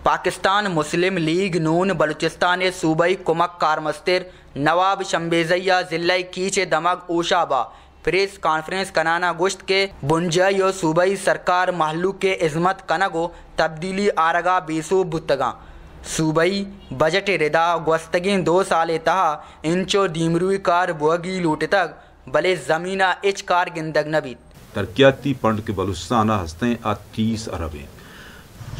پاکستان مسلم league نون بلوچستان صوبائی کمک کارمستر نواب شمبیزیہ ضلع catch دمگ اوشابہ press conference کنانا گشت کے بنجائی و صوبائی سرکار محلو کے عظمت کنگو تبدیلی آرگا بیسو بتگاں صوبائی بجٹ ردا گوستگین 2 سال تہا انچو دیمروی کار بوگی لوٹ تک بلے زمینہ اچ کار گندگ نبیت ترقیاتی فنڈ کے بلوچستان ہستیں 30 ارب ہیں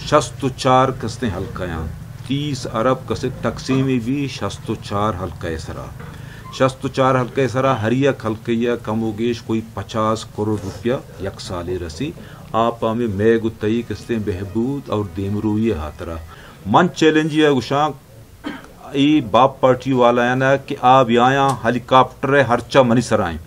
64 قسطیں حلقیاں 30 ارب قسط تقسیمی بھی 64 حلقہ سرا 64 حلقہ سرا ہر یک حلقیہ کم و گیش کوئی 50 کروڑ روپیہ یک سالی رسی آپ ہمیں میگ تئی قسطیں بہبود اور دیمروی ہاترا من چیلنج یہ گشاں ای باپ پارٹی والا ہے نا کہ آپ یہاں ہیلی کاپٹر ہرچا منی سرائیں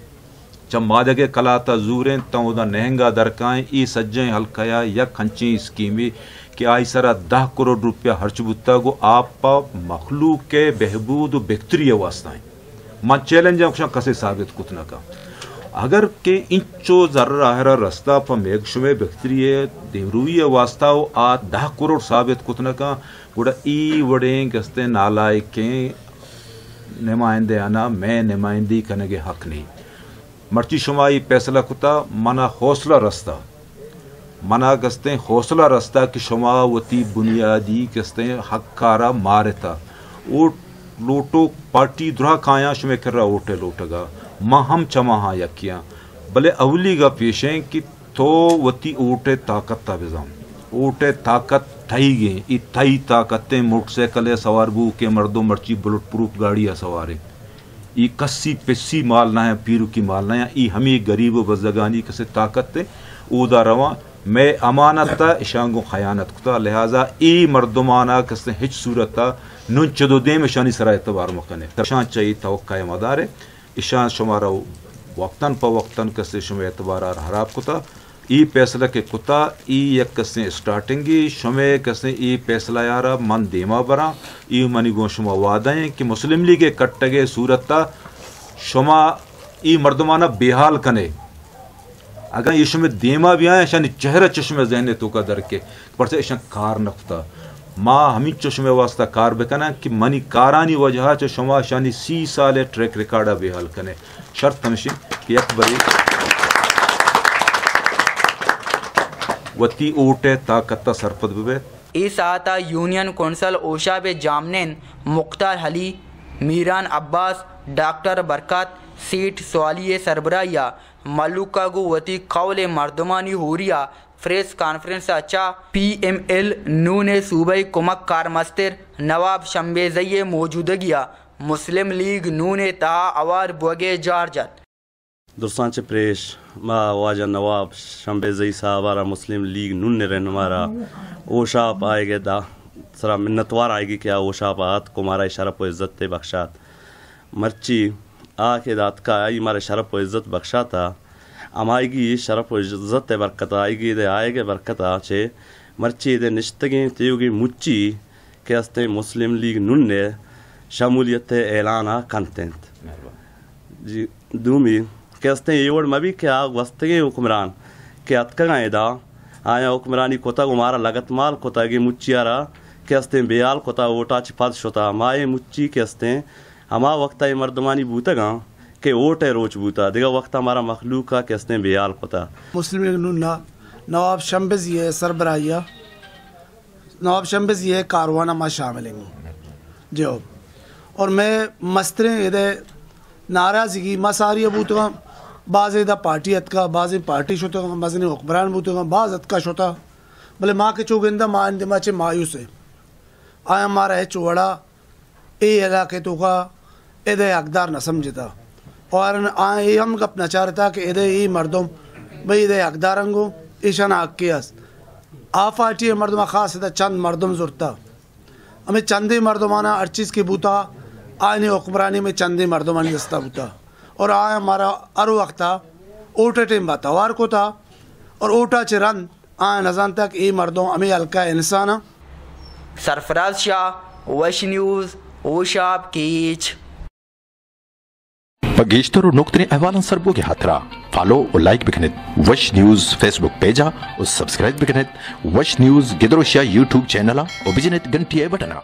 چم مادہ کے کلاتا زوریں تو دا نہنگا درکائیں ای سجیں حلقہ یا کھنچیں اسکیمی کہ آئی سرا 10 کروڑ روپیہ خرچ بتا گو آپ مخلوق کے بہبود و بہتری واسطائیں من چیلنج ہے کسے ثابت کتنا کا اگر کہ انچو ذرہ رستہ پا میگ شمے بہتری دیمروی واسطہ و آ 10 کروڑ ثابت کتنا کا گوڑا ای وڑیں کستے نالائکیں نمائندے آنا میں نمائندی کنگے حق نہیں مرچی شمائی فیصلہ کتا منا حوصلہ رستہ منا کستے حوصلہ رستہ کہ شما وتی بنیادی کستے حق کارا مارتا اوٹ لوٹو پارٹی درہ کھایا شمے کر رہا اوٹے لوٹگا ماں ہم چما ہاں یکیاں بلے اولی گا پیشیں کہ تو وتی اوٹے طاقت تا بزام اوٹے طاقت تھائی گئیں ای تھائی طاقتیں موٹر سائیکلیں سوار بو کے مردوں مرچی بلٹ پروف گاڑیاں سواریں ای کسی پیسی مال نہ ہے پیرو کی مال نہ ہے ای ہمیں غریب و بزدگانی کسے طاقت تے او دا رواں میں امانت تا اشانگو خیانت کتا لہذا ای مردمانہ کسے ہچ صورت تا نون چدو دے میں شانی سرا اعتبار مکنے اشان چاہیے توقع مدار اشان شمارا وقتاً پا وقتاً کسے شما اعتبارار حراب کتا ای فیصلہ کے کتا ای یک کسے اسٹارٹنگی شما کسے ای فیصلہ یارا من دیما برا ای منی گو شما وعدائیں کہ مسلم لیگ کٹگے صورت تا شما ای مردمانہ بےحال کنے اگر یہ شما دیما بھی آئیں شانی چہرہ چشمہ ذہنے تو کا در کے پرسے اشان کار نکتا ماں ہمیں چشمے واسطہ کار بکنا کہ منی کارانی وجہ چو شما شانی 30 سال ٹریک ریکارڈا بےحال کنے شرط ہمشی کہ یک بری وتی اوٹے طاقت سرپد بے ای ساعتا یونین کونسل اوشاب جامنین مختار حلی میران عباس ڈاکٹر برکات سیٹ سوالی سربراہیا ملوکا گو وتی قول مردمانی ہوریا پریس کانفرنس اچھا پی ایم ایل نون صوبائی کمک کارمستر نواب شمبیزیہ موجودگیا مسلم لیگ نون تہا اوار بوگے جارجت درسانچ پریش ما واجہ نواب شمبیزی صاحبارا مسلم لیگ نون رہنمارا اوشاپ آئے گے دا سرا منتوار آئے گی کیا اوشاپ آت کو مارا شرف و عزت بخشات مرچی آ کے دات کا آئی مارے شرف و عزت بخشاتا امائے گی شرف و عزت برکت آئے گی دے آئے گے برکت آچے مرچی دے نشتگیں تیوگی مچی کہ استے مسلم لیگ نون نے شمولیت اعلانہ کنتنت جی دومی کہ استے ایوڑ مبی کہ آگ وستگیں حکمران کہ اتکگائیں دا آیا حکمرانی کتا گمارا لگت مال کتا گی مچی آرا کہ استے بیال کتا ووٹا چپاد شتا مائے مچی کہ استے ہما وقتا مردمانی بوتا گا کہ اوٹے روچ بوتا دیگا وقت ہمارا مخلوق کا کہ استے بیال کتا مسلم لیگ نون نواب شمبیزیہ سربراہیا نواب شمبیزیہ کاروانہ ما شامل ہیں جو اور میں مستریں ادھے ناراضگی ما ساری بوتا گا بعض دا پارٹی اتکا بعض پارٹی شتا گا بعض حکمران بوتا گا بعض اتکا شتا بلے ماں کے چوگندہ ماں اندما چے مایوس ہے آیا ہمارا ہے چوڑا اے علاقے تو کا ادھے اقدار نہ سمجھتا اور آئے ہم اپنا چاہ رہتا کہ ادھے ای مردم بھئی ادھے اقدارنگو ایشان آکیاس آفاٹی مردم خاص ادھے چند مردم زورتا ہمیں چندی مردمانہ ہر چیز کی بوتا آئینی حکمرانی میں چندی مردمانی دستا بوتا اور آئے ہمارا ارو وقتا اوٹا ٹیم باتا وار کو تا اور اوٹا چرند آئے نظام تک ای مردم ہمیں حلقہ انسانا سرفراز شاہ وش نیوز اوشاب Kech Pagishtar nuktrin ahwalan sarbo ke hatra follow or like biknet Wash News Facebook page or subscribe biknet Wash News Gidrosha YouTube channel o bijinet gantiye button